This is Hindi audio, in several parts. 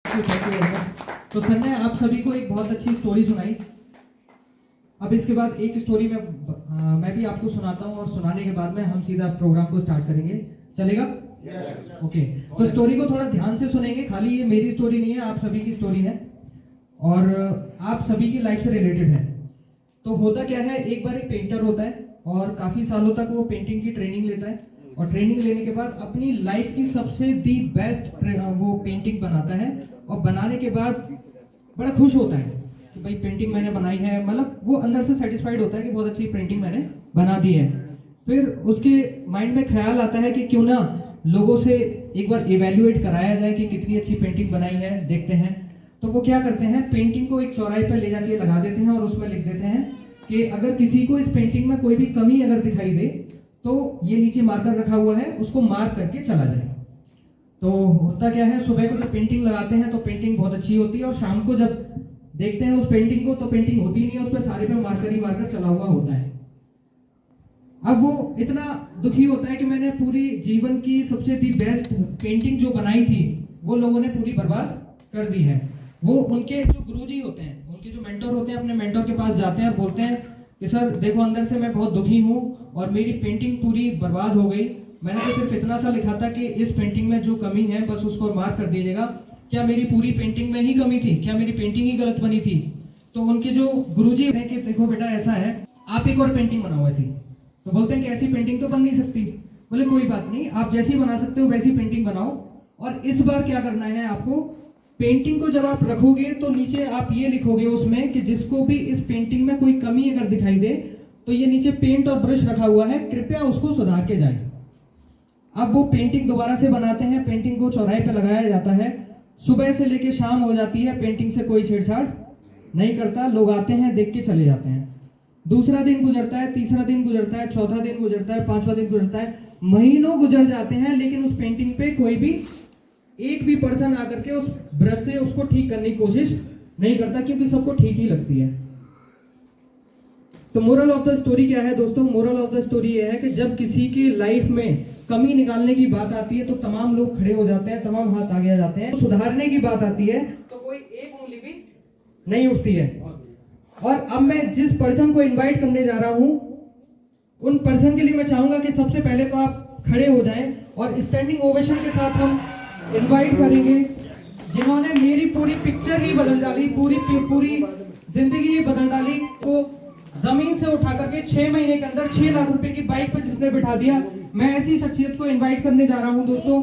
Thank you very much. तो सर ने आप सभी को एक बहुत अच्छी स्टोरी सुनाई। अब इसके बाद एक स्टोरी मैं भी आपको सुनाता हूँ और सुनाने के बाद में हम सीधा प्रोग्राम को स्टार्ट करेंगे। चलेगा? ओके। तो स्टोरी को थोड़ा ध्यान से सुनेंगे, खाली ये मेरी स्टोरी नहीं है, आप सभी की स्टोरी है और आप सभी की लाइफ से रिलेटेड है। तो होता क्या है, एक बार एक पेंटर होता है और काफी सालों तक वो पेंटिंग की ट्रेनिंग लेता है और ट्रेनिंग लेने के बाद अपनी लाइफ की सबसे दी बेस्ट वो पेंटिंग बनाता है और बनाने के बाद बड़ा खुश होता है कि भाई पेंटिंग मैंने बनाई है, मतलब वो अंदर से सेटिस्फाइड होता है कि बहुत अच्छी पेंटिंग मैंने बना दी है। फिर उसके माइंड में ख्याल आता है कि क्यों ना लोगों से एक बार इवेल्युएट कराया जाए कि कितनी अच्छी पेंटिंग बनाई है, देखते हैं। तो वो क्या करते हैं, पेंटिंग को एक चौराहे पर ले जाके लगा देते हैं और उसमें लिख देते हैं कि अगर किसी को इस पेंटिंग में कोई भी कमी अगर दिखाई दे तो ये नीचे मार्कर रखा हुआ है, उसको मार्क करके चला जाए। तो होता क्या है, सुबह को जब पेंटिंग लगाते हैं तो पेंटिंग बहुत अच्छी होती है और शाम को जब देखते हैं उस पेंटिंग को तो पेंटिंग होती नहीं है, उस पर सारे पे मार्कर ही मार्कर चला हुआ होता है। अब वो इतना दुखी होता है कि मैंने पूरी जीवन की सबसे दी बेस्ट पेंटिंग जो बनाई थी वो लोगों ने पूरी बर्बाद कर दी है। वो उनके जो गुरुजी होते हैं, उनके जो मेंटर होते हैं, अपने मेंटर के पास जाते हैं और बोलते हैं कि सर देखो अंदर से मैं बहुत दुखी हूँ और मेरी पेंटिंग पूरी बर्बाद हो गई। मैंने तो सिर्फ इतना सा लिखा था कि इस पेंटिंग में जो कमी है बस उसको मार्क कर दीजिएगा। क्या मेरी पूरी पेंटिंग में ही कमी थी? क्या मेरी पेंटिंग ही गलत बनी थी? तो उनके जो गुरुजी हैं कि देखो बेटा ऐसा है, आप एक और पेंटिंग बनाओ ऐसी। तो बोलते हैं कि ऐसी पेंटिंग तो बन नहीं सकती। बोले कोई बात नहीं, आप जैसी बना सकते हो वैसी पेंटिंग बनाओ और इस बार क्या करना है आपको, पेंटिंग को जब आप रखोगे तो नीचे आप ये लिखोगे उसमें कि जिसको भी इस पेंटिंग में कोई कमी अगर दिखाई दे तो ये नीचे पेंट और ब्रश रखा हुआ है, कृपया उसको सुधार के जाए। अब वो पेंटिंग दोबारा से बनाते हैं, पेंटिंग को चौराहे पे लगाया जाता है। सुबह से लेके शाम हो जाती है, पेंटिंग से कोई छेड़छाड़ नहीं करता, लोग आते हैं देख के चले जाते हैं। दूसरा दिन गुजरता है, तीसरा दिन गुजरता है, चौथा दिन गुजरता है, पांचवा दिन गुजरता है, महीनों गुजर जाते हैं, लेकिन उस पेंटिंग पे कोई भी एक भी पर्सन आकर के उस ब्रश से उसको ठीक करने की कोशिश नहीं करता, क्योंकि सबको ठीक ही लगती है। तो मोरल ऑफ द स्टोरी क्या है दोस्तों? मोरल ऑफ द स्टोरी ये है कि जब किसी की लाइफ में कमी निकालने की बात आती है तो तमाम लोग खड़े हो जाते हैं, तमाम हाथ आगे आ जाते हैं। सुधारने की बात आती है तो कोई एक उंगली भी नहीं उठती है। और अब मैं जिस पर्सन को इनवाइट करने जा रहा हूं उन पर्सन के लिए मैं चाहूंगा कि सबसे पहले तो आप खड़े हो जाएं और स्टैंडिंग ओवेशन के साथ हम इनवाइट करेंगे जिन्होंने मेरी पूरी पिक्चर ही बदल डाली, पूरी जिंदगी ही बदल डाली। को जमीन से उठा करके 6 महीने के अंदर 6 लाख रुपए की बाइक पे जिसने बिठा दिया, मैं ऐसी शख्सियत को इनवाइट करने जा रहा हूं दोस्तों।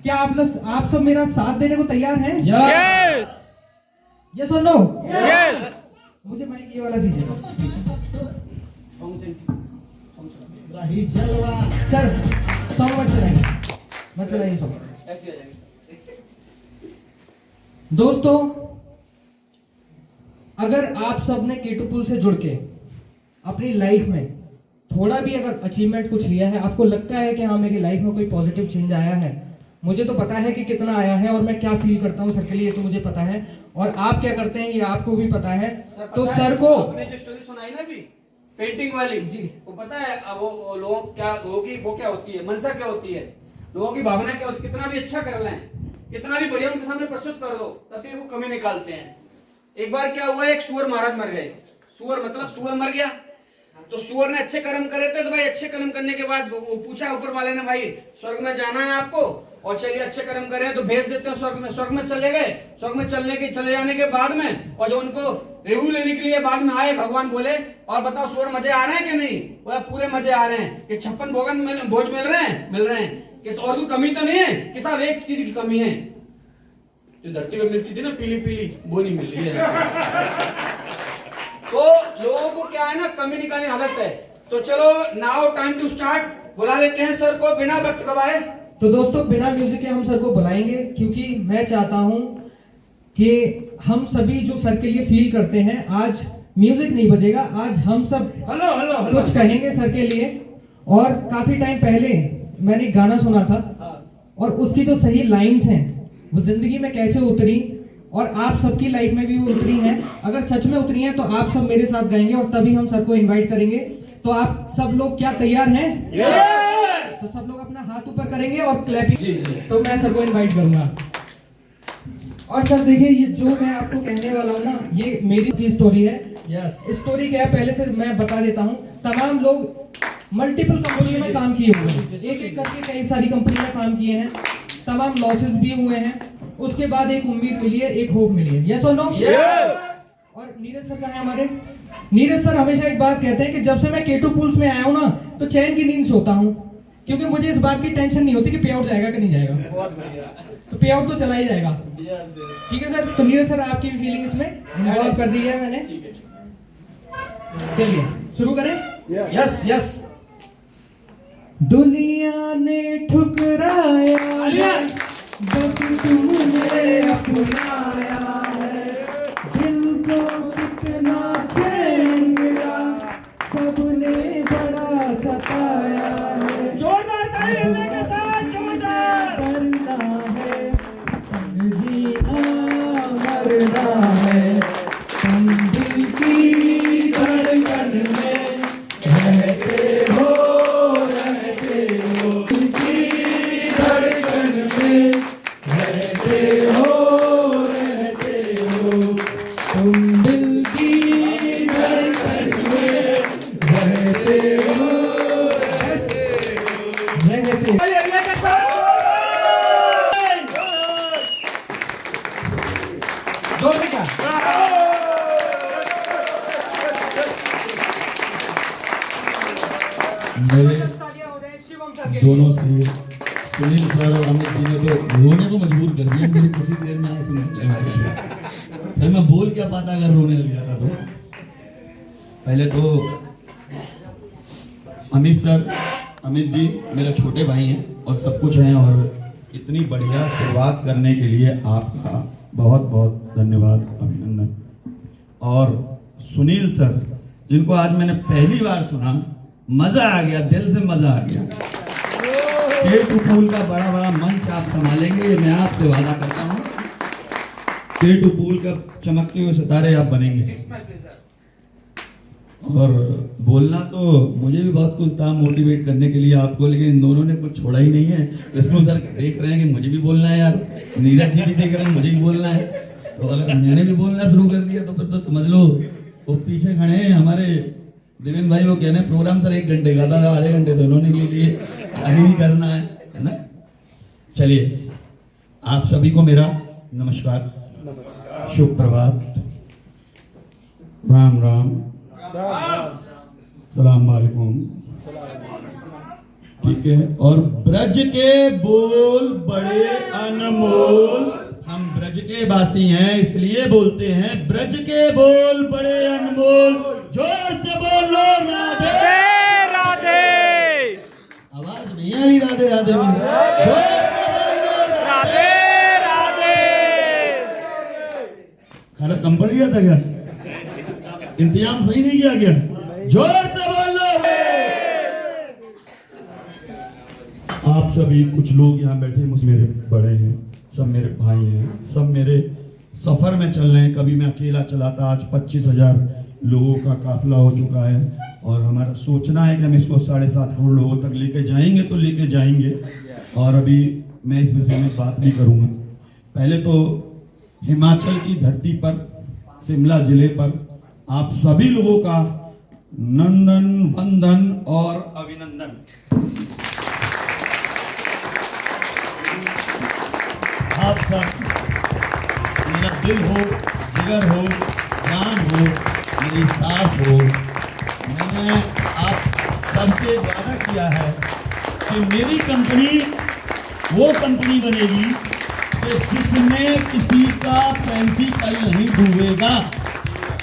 क्या आप सब मेरा साथ देने को तैयार हैं? यस यस और नो? यस। मुझे माइक ये वाला दीजिए सर। सॉन्ग मत चलाइए सॉन्ग। दोस्तों अगर आप सब ने केटू पुल से जुड़ के अपनी लाइफ में थोड़ा भी अगर अचीवमेंट कुछ लिया है, आपको लगता है कि हाँ मेरी लाइफ में कोई पॉजिटिव चेंज आया है, मुझे तो पता है कि कितना आया है और मैं क्या फील करता हूँ सर के लिए, तो मुझे पता है और आप क्या करते हैं ये आपको भी पता है। तो सर को आपने जो स्टोरी सुनाई ना अभी पेंटिंग वाली जी, वो पता है वो लोगों की वो क्या होती है, मंशा क्या होती है, लोगों की भावना क्या होती है। कितना भी अच्छा कर लें, कितना भी बढ़िया उनके सामने प्रस्तुत कर दो, तभी वो कमी निकालते हैं। एक बार क्या हुआ, एक सुअर महाराज मर गए। सुअर मतलब सुअर मर गया तो सुअर ने अच्छे कर्म करे थे, तो भाई अच्छे कर्म करने के बाद पूछा ऊपर वाले ने, भाई स्वर्ग में जाना है आपको, और चलिए अच्छे कर्म करे तो भेज देते हैं स्वर्ग में। स्वर्ग में चले गए, स्वर्ग में चले जाने के बाद में और जो उनको रिव्यू लेने के लिए बाद में आए, भगवान बोले और बताओ सुअर मजे आ रहे हैं कि नहीं? बोला पूरे मजे आ रहे हैं। कि 56 भोज मिल रहे हैं कि और कोई कमी तो नहीं है? कि साहब एक चीज की कमी है, जो धरती पे मिलती थी ना पीली पीली, वो नहीं मिल रही है। तो लोगों को क्या है ना, कमी निकालने आदत है। तो चलो नाउ टाइम टू स्टार्ट, बुला लेते हैं सर को बिना वक्त गवाए। तो दोस्तों बिना म्यूजिक के हम सर को बुलाएंगे, क्योंकि मैं चाहता हूं कि हम सभी जो सर के लिए फील करते हैं, आज म्यूजिक नहीं बजेगा, आज हम सब हेलो कुछ कहेंगे सर के लिए। और काफी टाइम पहले मैंने गाना सुना था और उसकी जो सही लाइंस हैं वो जिंदगी में कैसे उतरी और आप सबकी लाइफ में भी वो उतरी हैं। अगर सच में उतरी हैं तो आप सब मेरे साथ गाएंगे और तभी हम सर को इनवाइट करेंगे। तो आप सब लोग क्या तैयार हैं? यस। तो सब लोग अपना हाथ ऊपर करेंगे और क्लैपिंग। तो मैं सर को इनवाइट करूंगा। और सर देखिए, ये जो मैं आपको कहने वाला हूँ ना, ये मेरी की स्टोरी है। यस स्टोरी क्या है पहले से मैं बता देता हूँ। तमाम लोग मल्टीपल कंपनियों में काम किए हुए हैं, एक एक करके कई सारी कंपनी में काम किए हैं, तमाम लॉसेस भी हुए हैं, उसके बाद एक उम्मीद मिली है, एक होप मिली है। यस और नो? और नीरज सर कहाँ है हमारे? नीरज सर हमेशा एक बात कहते हैं कि जब से मैं K2 पूल्स में आया हूँ ना, तो चैन की नींद सोता हूँ, क्योंकि मुझे इस बात की टेंशन नहीं होती कि पे आउट जाएगा कि नहीं जाएगा। बहुत बढ़िया। तो पे आउट तो चला ही जाएगा। यस ठीक है सर। तो नीरज सर आपकी भी फीलिंग इसमें इन्वॉल्व कर दी है मैंने। ठीक है। चलिए शुरू करें। Yes yes. दुनिया ने ठुकराया, बस तुमने अपनाया है, दिल को कितना चैन मिला, सबने बड़ा सताया है। जोरदार ताली मिलने के साथ जोरदार। करना है जीना मरना है, तुम दिल की धड़कन में रहते हो, मेरे दोनों से सुनील सर और अमित जी ने तो रोने को मजबूर कर दिया। मेरी कुछ ही देर में आए सुनने लगे, फिर मैं बोल क्या पाता अगर रोने लग जाता तो। पहले तो अमित सर, अमित जी मेरे छोटे भाई हैं और सब कुछ हैं, और इतनी बढ़िया शुरुआत करने के लिए आपका बहुत बहुत धन्यवाद, अभिनंदन। और सुनील सर जिनको आज मैंने पहली बार सुना, मजा आ गया, दिल से मजा आ गया। K2 पूल का बड़ा बड़ा मंच आप संभालेंगे, ये मैं आपसे वादा करता हूँ। K2 पूल का चमकते हुए सितारे आप बनेंगे। और बोलना तो मुझे भी बहुत कुछ था मोटिवेट करने के लिए आपको, लेकिन इन दोनों ने कुछ छोड़ा ही नहीं है। विष्णु सर देख रहे हैं कि मुझे भी बोलना है यार, नीरज जी भी देख रहे हैं मुझे भी बोलना है, तो अगर मैंने भी बोलना शुरू कर दिया तो फिर तो समझ लो वो पीछे खड़े हैं हमारे देवेंद्र भाई, वो कह रहे हैं प्रोग्राम सर 1 घंटे का था, आधे घंटे तो इन्होंने ले लिए, आगे भी करना है ना। चलिए आप सभी को मेरा नमस्कार, शुभ प्रभात, राम राम, सलाम वालेकुम। ठीक है। और ब्रज के बोल बड़े अनमोल, हम ब्रज के वासी हैं इसलिए बोलते हैं ब्रज के बोल बड़े अनमोल। जोर से बोलो राधे राधे। आवाज नहीं आ रही राधे राधे में। जोर से बोलो राधे राधे। खाना कम पड़ गया था क्या? इंतजाम सही नहीं किया गया? जोर से बोलो। आप सभी कुछ लोग यहाँ बैठे मुझसे मेरे बड़े हैं, सब मेरे भाई हैं, सब मेरे सफर में चल रहे हैं। कभी मैं अकेला चलाता, आज 25,000 लोगों का काफिला हो चुका है, और हमारा सोचना है कि हम इसको 7.5 करोड़ लोगों तक लेके जाएंगे तो लेके जाएंगे। और अभी मैं इस विषय में बात भी करूंगा। पहले तो हिमाचल की धरती पर, शिमला जिले पर आप सभी लोगों का नंदन वंदन और अभिनंदन। आप सब मेरा दिल हो, जिगर हो, जान हो, मेरी सांस हो। मैंने आप सबसे वादा किया है कि मेरी कंपनी वो कंपनी बनेगी कि जिसमें किसी का पैंसी कल नहीं डूबेगा।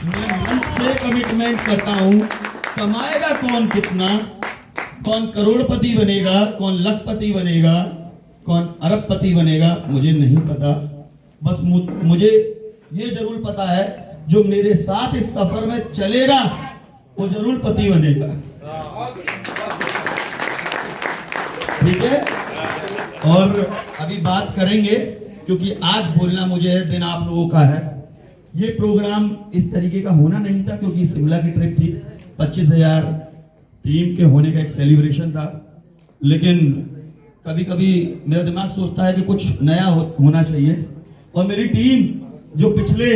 मैं मन से कमिटमेंट करता हूँ। कमाएगा कौन कितना, कौन करोड़पति बनेगा, कौन लखपति बनेगा, कौन अरबपति बनेगा, मुझे नहीं पता। बस मुझे ये जरूर पता है जो मेरे साथ इस सफर में चलेगा वो जरूर पति बनेगा। ठीक है। और अभी बात करेंगे, क्योंकि आज बोलना मुझे है, दिन आप लोगों का है। ये प्रोग्राम इस तरीके का होना नहीं था, क्योंकि शिमला की ट्रिप थी, 25,000 टीम के होने का एक सेलिब्रेशन था। लेकिन कभी कभी मेरा दिमाग सोचता है कि कुछ नया होना चाहिए। और मेरी टीम जो पिछले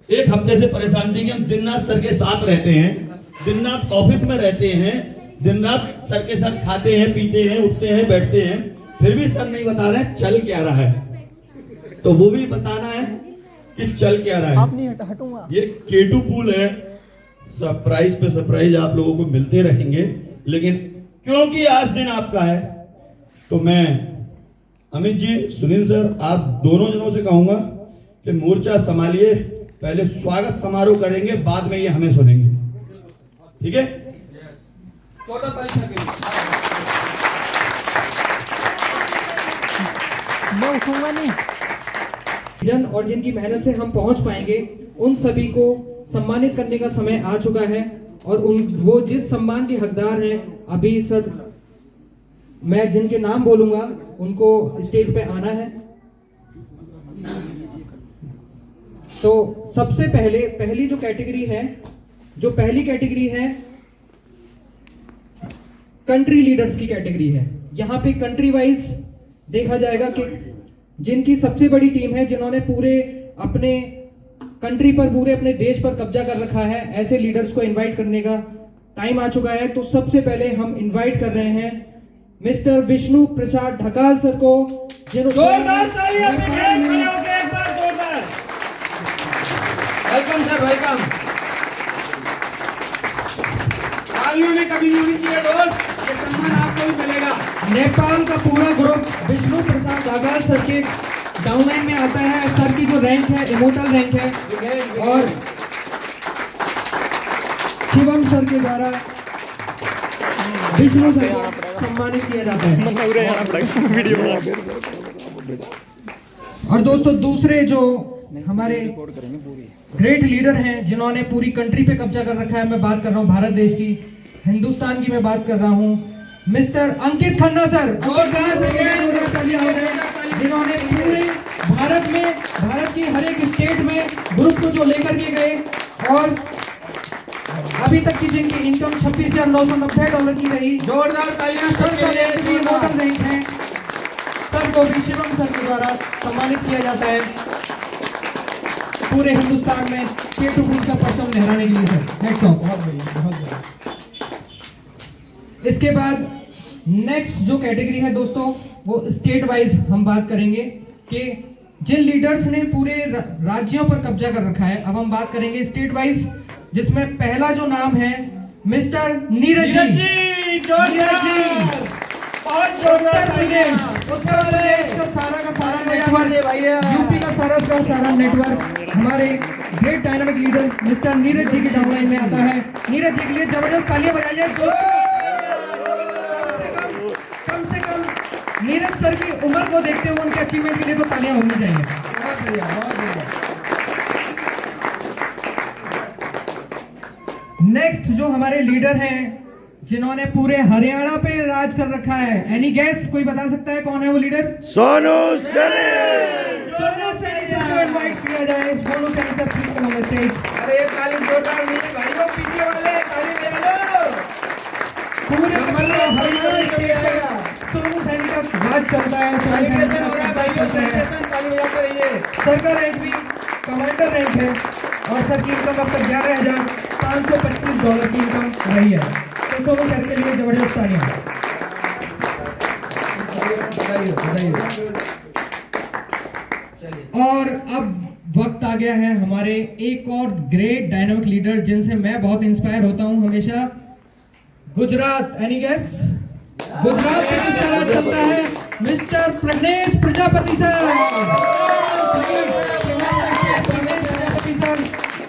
एक हफ्ते से परेशान थी कि हम दिन रात सर के साथ रहते हैं, दिन रात ऑफिस में रहते हैं, दिन रात सर के साथ खाते हैं, पीते हैं, उठते हैं, बैठते हैं, फिर भी सर नहीं बता रहे हैं चल क्या रहा है। तो वो भी बताना है कि चल क्या रहा है। आप नहीं हटूंगा। ये K2 पूल है, सरप्राइज पे सरप्राइज आप लोगों को मिलते रहेंगे, लेकिन क्योंकि आज दिन आपका है तो मैं अमित जी, सुनील सर, आप दोनों जनों से कहूंगा कि मोर्चा संभालिए, पहले स्वागत समारोह करेंगे, बाद में ये हमें सुनेंगे, ठीक है? छोटा ताली के लिए मैं उठूंगा नहीं। जन और जिनकी मेहनत से हम पहुंच पाएंगे, उन सभी को सम्मानित करने का समय आ चुका है। और वो जिस सम्मान के हकदार हैं, अभी सर मैं जिनके नाम बोलूंगा उनको स्टेज पे आना है। तो सबसे पहली जो कैटेगरी है, जो पहली कैटेगरी है कंट्री लीडर्स की कैटेगरी है। यहाँ पे कंट्री वाइज देखा जाएगा कि जिनकी सबसे बड़ी टीम है, जिन्होंने पूरे अपने कंट्री पर, पूरे अपने देश पर कब्जा कर रखा है, ऐसे लीडर्स को इनवाइट करने का टाइम आ चुका है। तो सबसे पहले हम इनवाइट कर रहे हैं मिस्टर विष्णु प्रसाद ढकाल सर को, जोरदार तालियां एक बार जोरदार। Welcome sir, welcome. तालियों में कभी नहीं होनी चाहिए दोस्त, ये सम्मान आपको भी मिलेगा। नेपाल का पूरा ग्रुप विष्णु प्रसाद ढकाल सर के डाउनलाइन में आता है। सर की जो रैंक है इमोर्टल रैंक है, और शिवम सर के द्वारा विष्णु सर को सम्मानित किया जाता है। और दोस्तों दूसरे जो हमारे ग्रेट लीडर हैं, जिन्होंने पूरी कंट्री पे कब्जा कर रखा है, मैं बात कर रहा हूँ भारत देश की, हिंदुस्तान की मैं बात कर रहा हूँ, मिस्टर अंकित खन्ना सर। जिन्होंने पूरे भारत में, भारत की हर एक स्टेट में ग्रुप को जो लेकर के गए, और अभी तक की जिनकी इनकम $26,990 की रही। जोरदार तालियां सबके लिए। इमोर्टल रैंक है, सर को भी शिवम सर के द्वारा सम्मानित किया जाता है पूरे हिंदुस्तान में K2 पूल का परचम लहराने के लिए। सर नेक्स्ट बहुत बढ़िया, बहुत बढ़िया। इसके बाद नेक्स्ट जो कैटेगरी है दोस्तों, वो स्टेट वाइज हम बात करेंगे कि जिन लीडर्स ने पूरे राज्यों पर कब्जा कर रखा है। अब हम बात करेंगे स्टेट वाइज, जिसमें पहला जो नाम है मिस्टर नीरज जी। बहुत जोरदार उत्तर प्रदेश का सारा नेटवर्क, यूपी का सारा नेटवर्क हमारे great dynamic leader mister Neeraj ji की डाउनलाइन में आता है। नीरज जी के लिए जबरदस्त तालियां बजाइए। कम से कम नीरज सर की उम्र को देखते हुए उनके अचीवमेंट के लिए तो तालियां होनी चाहिए। बहुत बढ़िया, बहुत बढ़िया। नेक्स्ट जो हमारे लीडर हैं, जिन्होंने पूरे हरियाणा पे राज कर रखा है, एनी गेस, कोई बता सकता है कौन है वो लीडर? सोनू सैनी। सोनू सैनी सर को इनवाइट किया जाए। Sonu Saini sir please come on the stage. अरे ताली जोरदार मेरे भाइयों, पीछे वाले ताली बजा लो। पूरे हरियाणा स्टेट का सोनू सैनी का राज चलता है। सेलिब्रेशन हो रहा है भाइयों, सेलिब्रेशन ताली बजाते रहिए। सर का रैंक भी कमांडर रैंक है, और सर की इनकम अब तक $11,525 की इनकम रही है। तो सोनू सर के लिए जबरदस्त तालियां। और अब वक्त आ गया है हमारे एक और ग्रेट डायनामिक लीडर, जिनसे मैं बहुत इंस्पायर होता हूं हमेशा। Gujarat, any guess? गुजरात में किसका राज चलता है? Mister Pradnyesh Prajapati sir.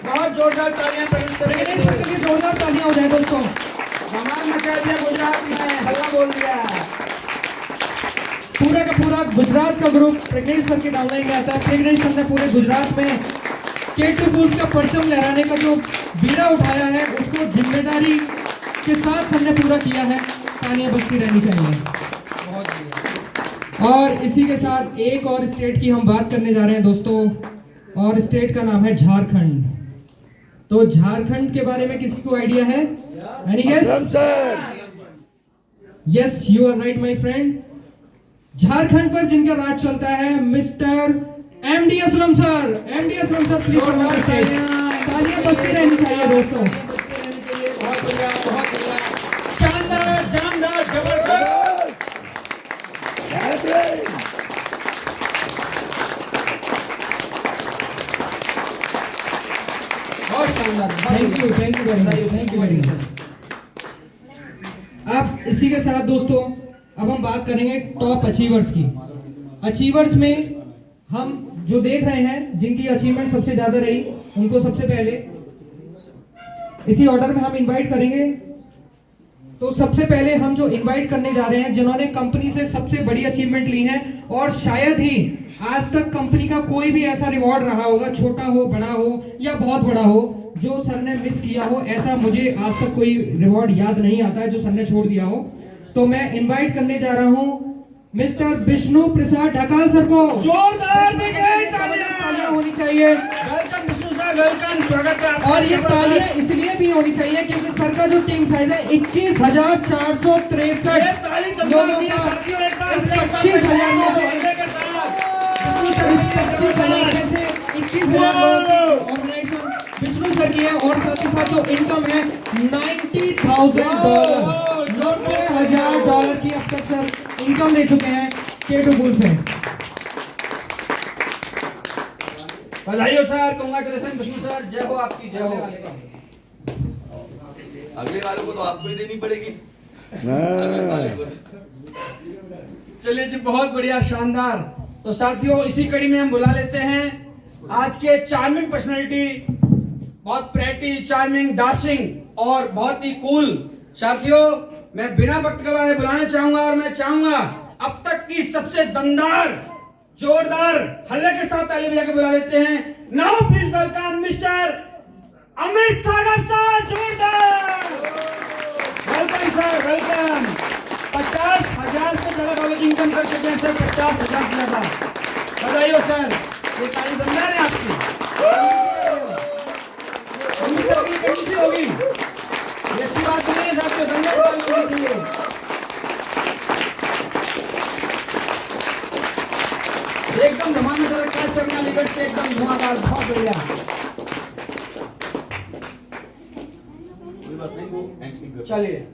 बहुत जोरदार तालियां प्रज्ञेश सर के लिए। जोरदार तालियां हो जाए दोस्तों। धमाल मचा दिया गुजरात में, हल्ला बोल दिया। पूरा का पूरा गुजरात का ग्रुप प्रज्ञेश सर के डाउनलाइन में आता है। प्रज्ञेश सर ने पूरे गुजरात में K2 पूल्स का परचम लहराने का जो बीड़ा उठाया है, उसको जिम्मेदारी के साथ सर ने पूरा किया है। तालियां बजती रहनी चाहिए। और इसी के साथ एक और स्टेट की हम बात करने जा रहे हैं दोस्तों, और स्टेट का नाम है झारखंड। तो झारखंड के बारे में किसी को आइडिया है? Any guess? Yes, you are right my friend. Jharkhand पर जिनका राज चलता है mister MD Aslam sir, MD Aslam sir please on the stage. तालियां बजती रहनी चाहिए दोस्तों। बहुत बढ़िया, बहुत बढ़िया, शानदार, जानदार, जबरदस्त। बहुत शानदार, thank you very much, thank you very much. अब इसी के साथ दोस्तों अब हम बात करेंगे टॉप अचीवर्स की। अचीवर्स में हम जो देख रहे हैं जिनकी अचीवमेंट सबसे ज्यादा रही उनको सबसे पहले इसी ऑर्डर में हम इनवाइट करेंगे। तो सबसे पहले हम जो इनवाइट करने जा रहे हैं जिन्होंने कंपनी से सबसे बड़ी अचीवमेंट ली है और शायद ही आज तक कंपनी का कोई भी ऐसा रिवॉर्ड रहा होगा, छोटा हो, बड़ा हो या बहुत बड़ा हो, जो सर ने मिस किया हो। ऐसा मुझे आज तक कोई रिवॉर्ड याद नहीं आता है जो सर ने छोड़ दिया हो। तो मैं इनवाइट करने जा रहा हूं मिस्टर विष्णु प्रसाद ढकाल सर को। जोरदार तालियां होनी चाहिए। वेलकम विष्णु सर, वेलकम, स्वागत है आपका। और ये तालियां इसलिए भी होनी चाहिए क्योंकि सर का जो टीम साइज है 21,463 ताली लोगों का 25,000 में से 25,000 में से 21,000 ऑर्गेनाइजेशन विष्णु सर की है और साथ ही साथ जो इनकम है $90,000, $90,000 की अब तक सर इनकम ले चुके हैं K2 Bull से। बधाई हो सर, कांग्रेचुलेशन विष्णु सर, जय हो आपकी, जय हो। अगले वाले को तो आपको ही देनी पड़ेगी। चलिए जी, बहुत बढ़िया, शानदार। तो साथियों इसी कड़ी में हम बुला लेते हैं आज के चार्मिंग पर्सनालिटी, बहुत प्रेटी, चार्मिंग, डाशिंग और बहुत ही कूल। साथियों मैं बिना वक्त गवाए बुलाना चाहूंगा और मैं चाहूंगा अब तक की सबसे दमदार, जोरदार हल्ले के साथ ताली बजा के बुला लेते हैं। Now please welcome mister Amit Sagar sir, जोरदार वेलकम सर, वेलकम। 50,000 से ज्यादा डॉलर की इनकम कर चुके हैं सर, 50,000 से ज्यादा। बधाई हो सर, ये ताली दमदार है आपकी। अमित सर की कैसी होगी, ये अच्छी बात नहीं है साथियों, दमदार ताली होनी चाहिए। एकदम धमाकेदार रखा है सर ने अलीगढ़ से, एकदम धुआंधार, बहुत बढ़िया। कोई बात नहीं, वो एक्टिंग कर। चलिए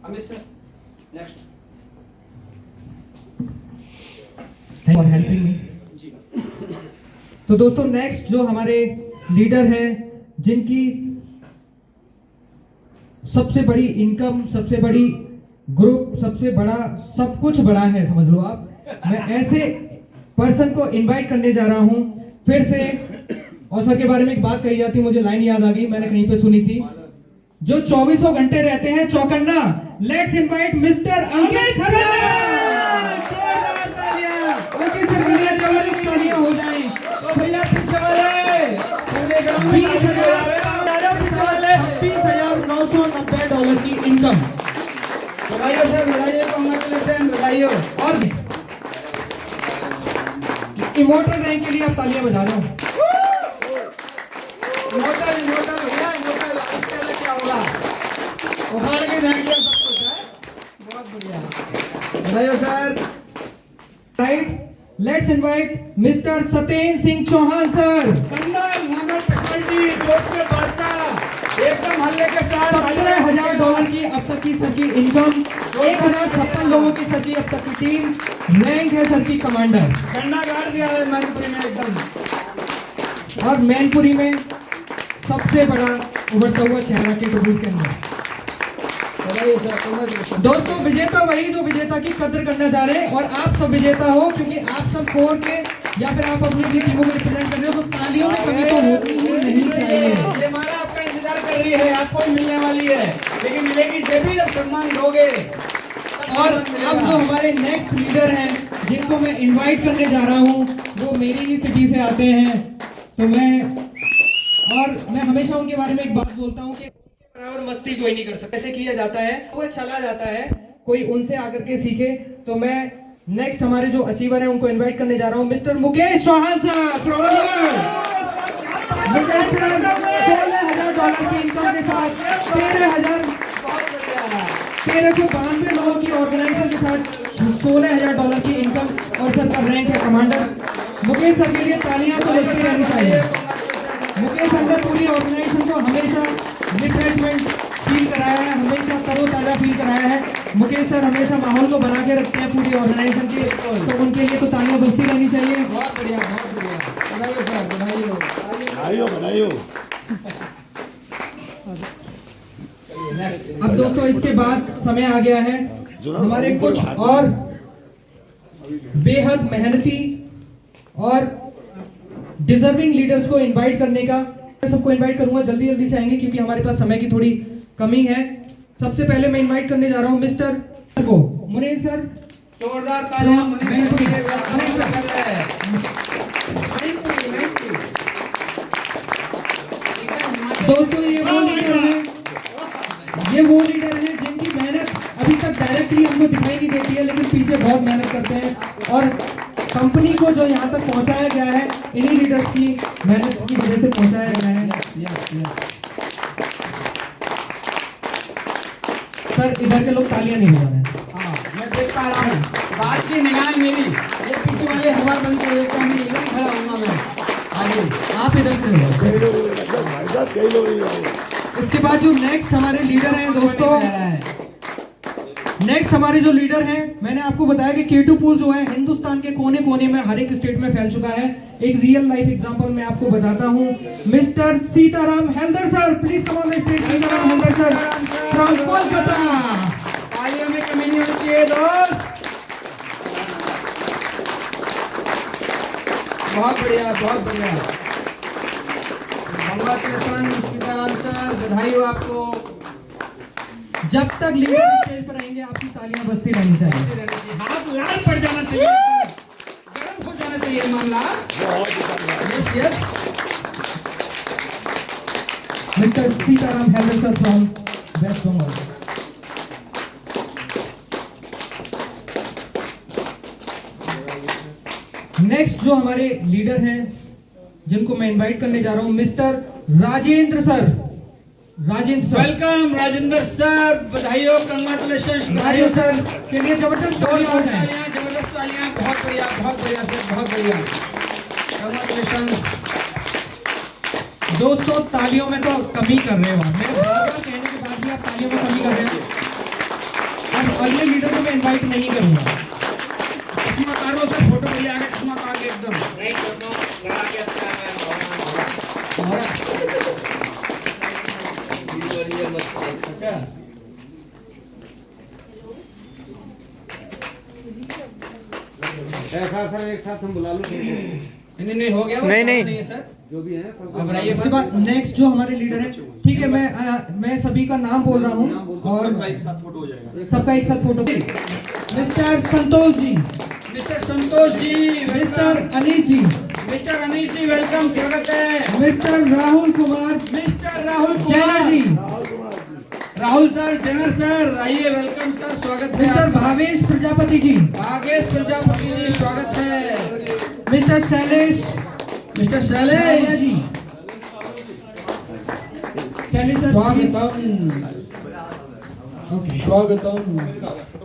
Amit sir next. Thank for helping me. जी तो दोस्तों नेक्स्ट जो हमारे लीडर हैं जिनकी सबसे बड़ी इनकम, सबसे बड़ी ग्रुप, सबसे बड़ा सब कुछ बड़ा है समझ लो आप, मैं ऐसे पर्सन को इनवाइट करने जा रहा हूं फिर से। और सर के बारे में एक बात कही जाती है, मुझे लाइन याद आ गई, मैंने कहीं पे सुनी थी, जो 24 घंटे रहते हैं चौकन्ना। Let's invite mister Ankit Khanna. Okay sir, तालियां हो जाएं। तो भैया पीछे वाले 20,990 की इनकम। बधाई हो सर, बधाई हो, कांग्रेचुलेशन, बधाई हो। और इमोटल रैंक के लिए आप तालियां बजा रहे हो। इमोटल, इमोटल भैया, इमोटल, इसके अलग क्या होगा, उखाड़ के फेंक दिया सब कुछ है, बहुत बढ़िया। बधाई हो सर। Right, let's invite mister Satyendra Singh Chauhan sir. कंडल मोहम्मद टेक्नोलॉजी, जोश के बादशाह, एकदम हल्ले के साथ। $17,000 की अब तक की सर की इनकम, 1,056 लोगों की सर की अब तक की टीम, रैंक है सर की कमांडर। झंडा गाड़ दिया है मैनपुरी में एकदम। और मैनपुरी में सबसे बड़ा उभरता हुआ चेहरा के टूबूज के अंदर। बधाई हो सर, कांग्रेचुलेशन। दोस्तों विजेता वही जो विजेता की कद्र करना चाह रहे हैं और आप सब विजेता हो क्योंकि आप सब कोर के या फिर आप अपनी अपनी टीमों को रिप्रेजेंट कर रहे हो, तो तालियों में कमी तो होती ही नहीं चाहिए। ये हमारा आपका इंतजार कर रही है, आपको मिलने वाली है, लेकिन मिलेगी जब भी जब सम्मान दोगे। और अब जो हमारे नेक्स्ट लीडर हैं जिनको मैं इनवाइट करने जा रहा हूं वो मेरी ही सिटी से आते हैं, तो मैं हमेशा उनके बारे में एक बात बोलता हूं कि बराबर मस्ती कोई नहीं कर सकता। कैसे किया जाता है वो चला जाता है, कोई उनसे आकर के सीखे। तो मैं नेक्स्ट हमारे जो अचीवर हैं उनको इनवाइट करने जा रहा हूं, मिस्टर मुकेश चौहान साहब फ्रॉम मुकेश सर $16,000 की इनकम के साथ 13,000 1392 लोगों की ऑर्गेनाइजेशन के साथ $16,000 की इनकम और सर का रैंक है कमांडर। मुकेश सर के लिए तालियां तो बजती रहनी चाहिए। मुकेश सर ने पूरी ऑर्गेनाइजेशन को हमेशा रिफ्रेशमेंट फील कराया है, हमेशा तरोताजा फील कराया है। मुकेश सर हमेशा माहौल को बना के रखते हैं पूरी ऑर्गेनाइजेशन के, तो उनके लिए तो तालियां बजती रहनी चाहिए। बहुत बढ़िया, बहुत बढ़िया। बधाई सर, बधाई। बनाइयो अब दोस्तों इसके बाद समय आ गया है हमारे कुछ और बेहद मेहनती और डिजर्विंग लीडर्स को इनवाइट करने का। मैं सबको इनवाइट करूंगा, जल्दी जल्दी से आएंगे क्योंकि हमारे पास समय की थोड़ी कमी है। सबसे पहले मैं इनवाइट करने जा रहा हूं मिस्टर को मुनीर सर। जोरदार तालियां मुनीर सर के लिए। मुनीर सर कर रहे हैं। दोस्तों ये वो लीडर हैं जिनकी मेहनत अभी तक डायरेक्टली हमको दिखाई नहीं देती है, लेकिन पीछे बहुत मेहनत करते हैं और कंपनी को जो यहाँ तक पहुँचाया गया है इन्हीं लीडर्स की मेहनत की वजह से पहुँचाया गया है। सर इधर के लोग तालियां नहीं बजा रहे हैं। हाँ, मैं देख पा रहा हूँ। बात की निगाह मेरी, ये पीछे वाले हवा बंद कर देते हैं, मैं इधर खड़ा हूँगा मैं। आगे आप इधर खड़े हो। इसके बाद जो नेक्स्ट हमारे लीडर हैं दोस्तों, नेक्स्ट हमारे जो लीडर हैं, मैंने आपको बताया कि K2 पूल जो है हिंदुस्तान के कोने कोने में हर एक स्टेट में फैल चुका है। एक रियल लाइफ एग्जांपल मैं आपको बताता हूं। Mister Sitaram Haldar sir, please come on the stage. Sitaram Haldar sir from Kolkata. तालियों में कमी नहीं होनी चाहिए दोस्त। बहुत बढ़िया, बहुत बढ़िया। कांग्रेचुलेशन सीताराम सर, बधाई हो आपको। जब तक लीडर स्टेज पर आएंगे आपकी तालियां बजती रहनी चाहिए। हाथ लाल पड़ जाना चाहिए, गर्म हो जाना चाहिए मामला। Yes yes. Mister Sitaram Haldar sir from West Bengal. Next जो हमारे लीडर हैं जिनको मैं इनवाइट करने जा रहा हूं, mister Rajendra sir. Rajendra sir, welcome Rajendra sir, बधाई हो, कांग्रेचुलेशन। राजेंद्र सर के लिए जबरदस्त तालियां हो जाए। तालियां, जबरदस्त तालियां। बहुत बढ़िया, बहुत बढ़िया सर, बहुत बढ़िया। कांग्रेचुलेशन। दोस्तों तालियों में तो कमी कर रहे हो, मेरे बार-बार कहने के बाद भी आप तालियों में कमी कर रहे हैं। अब अगले लीडर को मैं इनवाइट नहीं करूंगा। चश्मा उतार लो सर, फोटो के लिए आगे चश्मा उतार के एकदम। अच्छा, सर एक साथ हम बुला लो। नहीं नहीं, हो गया। नहीं है सर, जो भी है सब। अब आइए, इसके बाद नेक्स्ट जो हमारे लीडर हैं, ठीक है, मैं सभी का नाम बोल रहा हूँ और सबका एक साथ फोटो हो जाएगा। सबका एक साथ photo. Mister Santosh ji, mister Santosh ji, mister Anish ji, mister Anish ji, welcome, स्वागत है। Mister Rahul Kumar, mister Rahul Jainer ji, Rahul sir, Jainer sir, आइए, वेलकम सर, स्वागत है। मिस्टर भावेश प्रजापति जी, भागेश प्रजापति जी, स्वागत है। Mister Shailesh, mister Shailesh ji, Shailesh sir, okay, स्वागतम।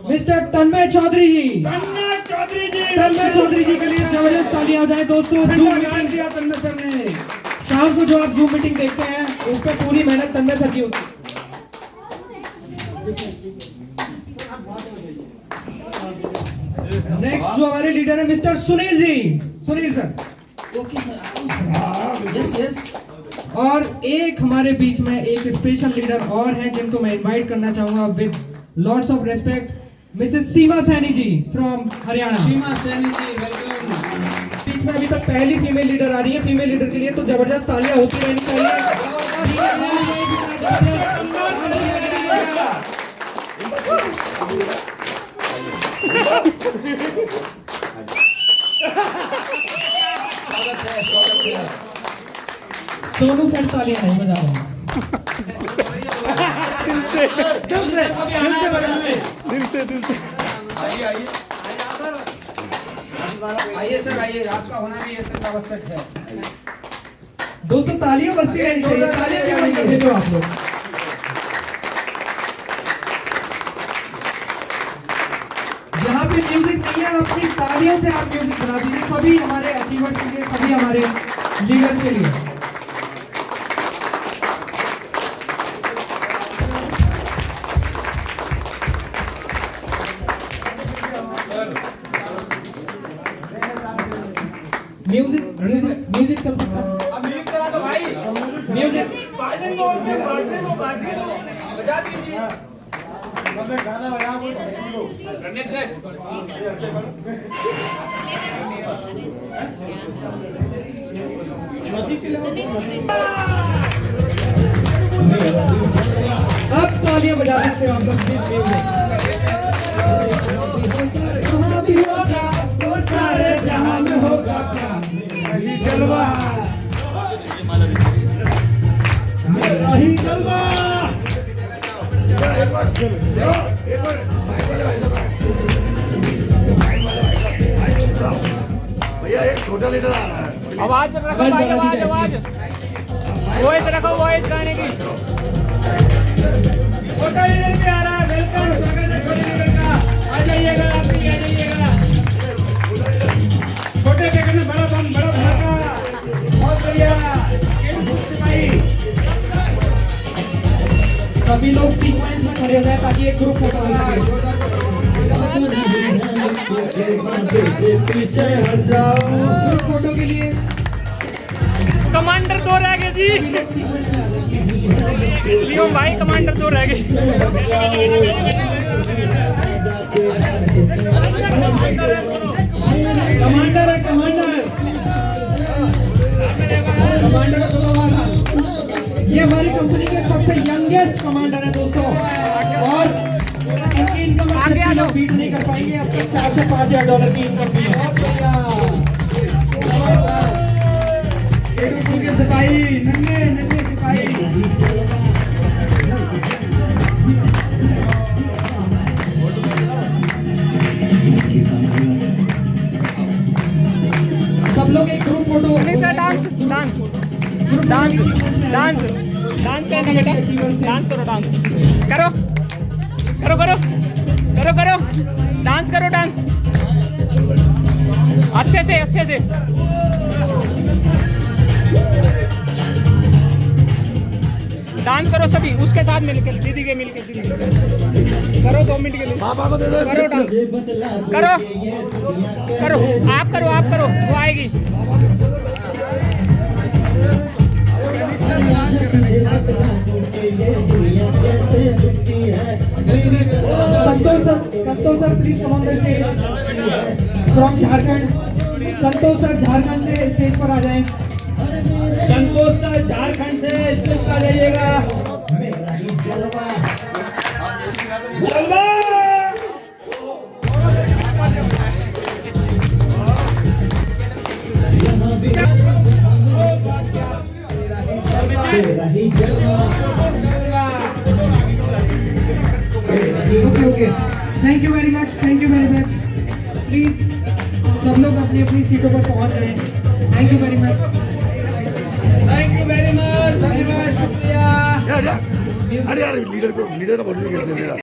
मिस्टर तन्मय चौधरी जी, तन्मय चौधरी जी, तन्मय चौधरी जी के लिए जबरदस्त तालियां हो जाए दोस्तों। जूम मीटिंग दिया तन्मय सर ने। शाम को जो आप जूम मीटिंग देखते हैं उस पर पूरी मेहनत तन्मय सर की होती है। नेक्स्ट जो हमारे लीडर है mister Sunil ji, Sunil sir. Okay sir, yes yes. और एक हमारे बीच में एक स्पेशल लीडर और हैं जिनको मैं इनवाइट करना चाहूंगा with lots of respect, Mrs Seema Saini ji from Haryana. Seema Saini ji, welcome. बीच में अभी तक पहली फीमेल लीडर आ रही है। फीमेल लीडर के लिए तो जबरदस्त तालियां होती रहनी चाहिए। सोनू सर तालियां नहीं बजा रहे हैं। दिल से आइए आइए आइए सर, आइए, आपका होना भी अत्यंत आवश्यक है। दोस्तों तालियां बजती रहनी चाहिए। तालियां क्यों नहीं करते हो आप लोग? तालियों से आप म्यूजिक बना दीजिए सभी हमारे अचीवर्स के लिए, सभी हमारे लीडर्स के लिए। म्यूजिक चल सकता है। अब म्यूजिक चला दो भाई, म्यूजिक बाजने दो, बाजने दो, बजा दीजिए। रमेश सर, अब तालियां बजा सकते हो आप लोग म्यूजिक। वो सारे जहां में होगा क्या यही जलवा, यही जलवा। भैया एक छोटा लीटर आ रहा है। आवाज रखो भाई, आवाज आवाज वॉइस रखो, वॉइस गाने की। छोटा लीडर भी आ रहा है, वेलकम, स्वागत है छोटे लीडर का। आ जाइएगा, आप भी आ जाइएगा। छोटे के करने बड़ा बम, बड़ा धमाका, बहुत बढ़िया। सिपाही सभी लोग सीक्वेंस में खड़े हो जाए ताकि एक ग्रुप फोटो हो सके। ग्रुप फोटो के लिए कमांडर 2 रह गए जी, सीएम भाई कमांडर 2 रह गए। कमांडर है, कमांडर कमांडर तो हमारा, ये हमारी कंपनी के सबसे यंगेस्ट कमांडर है दोस्तों, और इनकी इनकम आगे आ जाओ। बीट नहीं कर पाएंगे। अब तक 4 से 5 हज़ार डॉलर की इनकम की है। के सिपाही, नन्हे नन्हे सिपाही। सब लोग एक group photo. Dance dance dance dance dance करना बेटा, डांस करो, डांस करो करो करो करो करो डांस करो, डांस अच्छे से, अच्छे से। डांस करो सभी उसके साथ मिलकर, दीदी के मिलकर, दीदी करो 2 मिनट के लिए। पापा को दे दो। करो डांस, करो करो, आप करो, आप करो, वो आएगी। Santosh sir please come on the stage from Jharkhand. Santosh sir Jharkhand से स्टेज पर आ जाएं। संतोष सर झारखंड से स्टेज पर आ जाइएगा। जलवा। Okay, thank you very much, thank you very much. Please सब लोग अपनी अपनी सीटों पर पहुंच जाएं। Thank you very much, thank you very much, धन्यवाद, शुक्रिया। अरे यार लीडर का फोटो नहीं खींचने दे रहा।